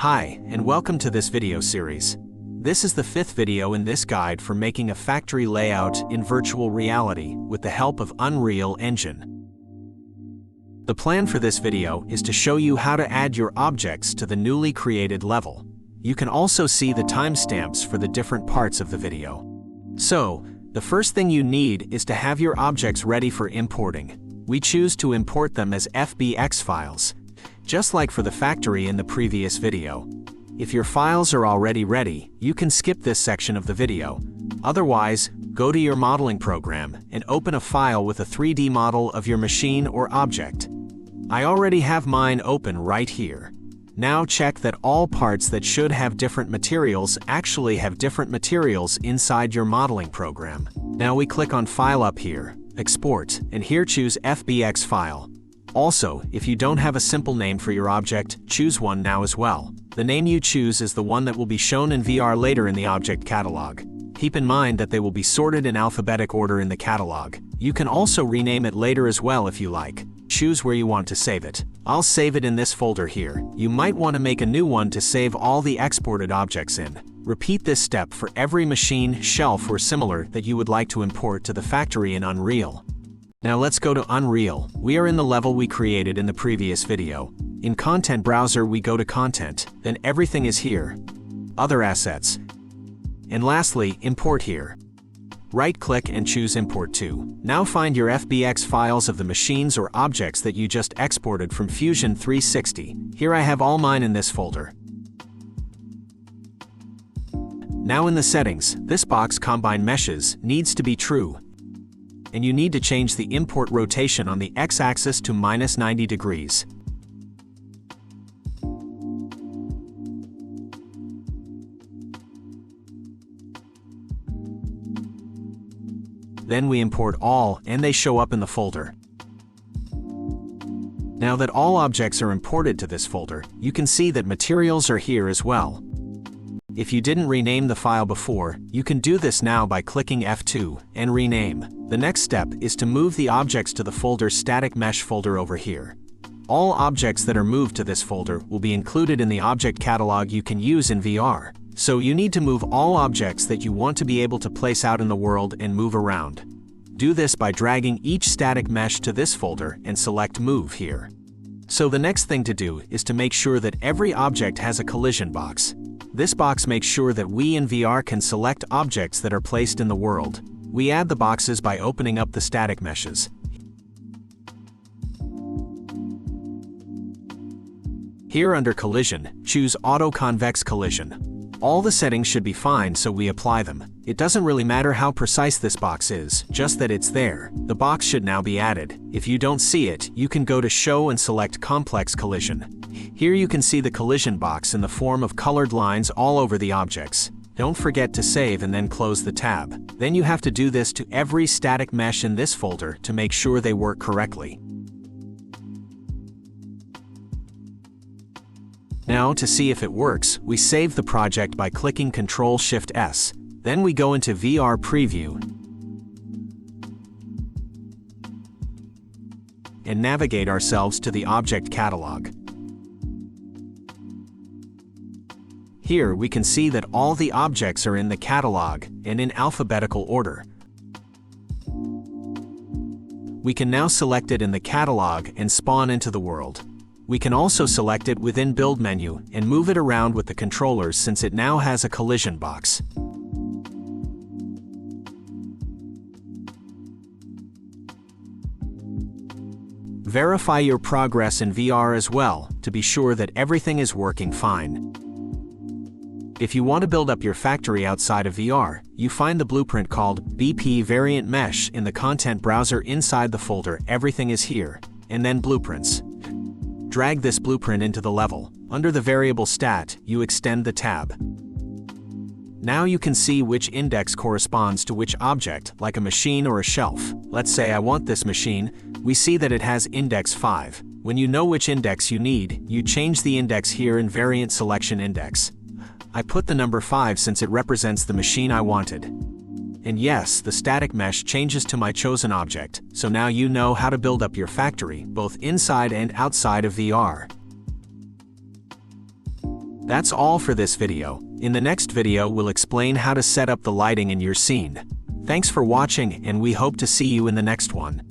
Hi, and welcome to this video series. This is the 5th video in this guide for making a factory layout in virtual reality with the help of Unreal Engine. The plan for this video is to show you how to add your objects to the newly created level. You can also see the timestamps for the different parts of the video. So, the first thing you need is to have your objects ready for importing. We choose to import them as FBX files, just like for the factory in the previous video. If your files are already ready, you can skip this section of the video. Otherwise, go to your modeling program and open a file with a 3D model of your machine or object. I already have mine open right here. Now check that all parts that should have different materials actually have different materials inside your modeling program. Now we click on File up here, Export, and here choose FBX file. Also, if you don't have a simple name for your object, choose one now as well. The name you choose is the one that will be shown in VR later in the object catalog. Keep in mind that they will be sorted in alphabetic order in the catalog. You can also rename it later as well if you like. Choose where you want to save it. I'll save it in this folder here. You might want to make a new one to save all the exported objects in. Repeat this step for every machine, shelf, or similar that you would like to import to the factory in Unreal. Now let's go to Unreal. We are in the level we created in the previous video. In Content Browser we go to Content, then Everything is here, Other Assets, and lastly, Import here. Right-click and choose Import to. Now find your FBX files of the machines or objects that you just exported from Fusion 360. Here I have all mine in this folder. Now in the settings, this box Combine Meshes needs to be true, and you need to change the import rotation on the x-axis to -90 degrees. Then we import all, and they show up in the folder. Now that all objects are imported to this folder, you can see that materials are here as well. If you didn't rename the file before, you can do this now by clicking F2 and rename. The next step is to move the objects to the folder Static Mesh folder over here. All objects that are moved to this folder will be included in the object catalog you can use in VR. So you need to move all objects that you want to be able to place out in the world and move around. Do this by dragging each static mesh to this folder and select Move here. So the next thing to do is to make sure that every object has a collision box. This box makes sure that we in VR can select objects that are placed in the world. We add the boxes by opening up the static meshes. Here under Collision, choose Auto Convex Collision. All the settings should be fine, so we apply them. It doesn't really matter how precise this box is, just that it's there. The box should now be added. If you don't see it, you can go to Show and select Complex Collision. Here you can see the collision box in the form of colored lines all over the objects. Don't forget to save and then close the tab. Then you have to do this to every static mesh in this folder to make sure they work correctly. Now, to see if it works, we save the project by clicking Ctrl-Shift-S. Then we go into VR Preview and navigate ourselves to the object catalog. Here we can see that all the objects are in the catalog and in alphabetical order. We can now select it in the catalog and spawn into the world. We can also select it within Build menu and move it around with the controllers since it now has a collision box. Verify your progress in VR as well to be sure that everything is working fine. If you want to build up your factory outside of VR, you find the blueprint called BP Variant Mesh in the Content Browser inside the folder Everything is here, and then Blueprints. Drag this blueprint into the level. Under the variable stat, you extend the tab. Now you can see which index corresponds to which object, like a machine or a shelf. Let's say I want this machine. We see that it has index 5. When you know which index you need, you change the index here in Variant Selection Index. I put the number 5 since it represents the machine I wanted. And yes, the static mesh changes to my chosen object, so now you know how to build up your factory, both inside and outside of VR. That's all for this video. In the next video, we'll explain how to set up the lighting in your scene. Thanks for watching, and we hope to see you in the next one.